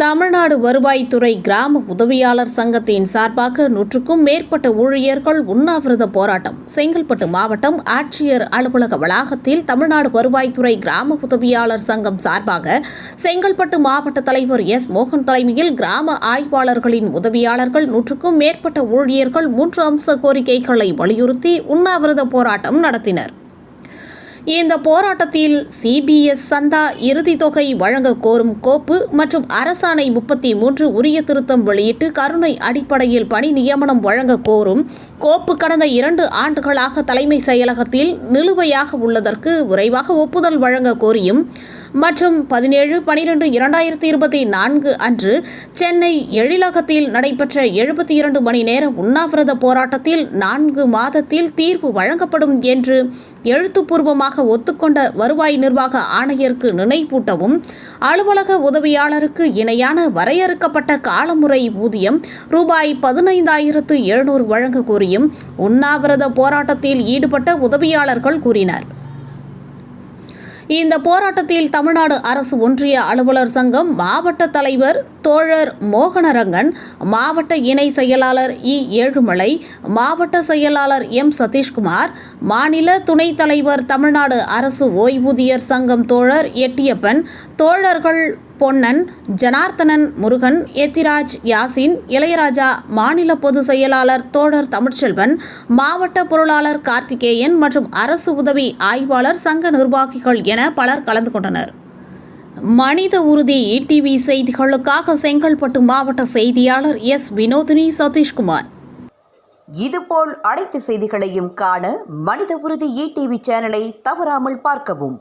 தமிழ்நாடு வருவாய்த்துறை கிராம உதவியாளர் சங்கத்தின் சார்பாக 100க்கும் மேற்பட்ட ஊழியர்கள் உண்ணாவிரத போராட்டம். செங்கல்பட்டு மாவட்டம் ஆட்சியர் அலுவலக வளாகத்தில் தமிழ்நாடு வருவாய்த்துறை கிராம உதவியாளர் சங்கம் சார்பாக செங்கல்பட்டு மாவட்ட தலைவர் எஸ். மோகன் தலைமையில் கிராம ஆய்வாளர்களின் உதவியாளர்கள் 100க்கும் மேற்பட்ட ஊழியர்கள் 3 அம்ச கோரிக்கைகளை வலியுறுத்தி உண்ணாவிரத போராட்டம் நடத்தினர். இந்த போராட்டத்தில் சிபிஎஸ் சந்தா இறுதித் தொகை வழங்க கோரும் கோப்பு மற்றும் அரசாணை 33 உரிய திருத்தம் வெளியிட்டு கருணை அடிப்படையில் பணி நியமனம் வழங்க கோரும் கோப்பு கடந்த 2 ஆண்டுகளாக தலைமை செயலகத்தில் நிலுவையாக உள்ளதற்கு விரைவாக ஒப்புதல் வழங்க கோரியும் மற்றும் 17/12/2024 அன்று சென்னை எழிலகத்தில் நடைபெற்ற 72 மணி நேர உண்ணாவிரத போராட்டத்தில் 4 மாதத்தில் தீர்வு வழங்கப்படும் என்று எழுத்துப்பூர்வமாக ஒத்துக்கொண்ட வருவாய் நிர்வாக ஆணையருக்கு நினைவூட்டவும், அலுவலக உதவியாளருக்கு இணையான வரையறுக்கப்பட்ட காலமுறை ஊதியம் ரூபாய் 15,700 வழங்க கோரியும் உண்ணாவிரத போராட்டத்தில் ஈடுபட்ட உதவியாளர்கள் கூறினர். இந்த போராட்டத்தில் தமிழ்நாடு அரசு ஒன்றிய அலுவலர் சங்கம் மாவட்ட தலைவர் தோழர் மோகனரங்கன், மாவட்ட இணை செயலாளர் இ. ஏழுமலை, மாவட்ட செயலாளர் எம். சதீஷ்குமார், மாநில துணைத் தலைவர் தமிழ்நாடு அரசு ஓய்வூதியர் சங்கம் தோழர் எட்டியப்பன், தோழர்கள் பொன்னன், ஜனார்த்தனன், முருகன், எத்திராஜ், யாசின், இளையராஜா, மாநில பொதுச் செயலாளர் தோழர் தமிழ்ச்செல்வன், மாவட்ட பொருளாளர் கார்த்திகேயன் மற்றும் அரசு உதவி ஆய்வாளர் சங்க நிர்வாகிகள் என பலர் கலந்து கொண்டனர். மனித உறுதி ETV செய்திகளுக்காக செங்கல்பட்டு மாவட்ட செய்தியாளர் எஸ். வினோதினி சதீஷ்குமார். இதுபோல் அனைத்து செய்திகளையும் காண மனித உறுதி ETV சேனலை தவறாமல் பார்க்கவும்.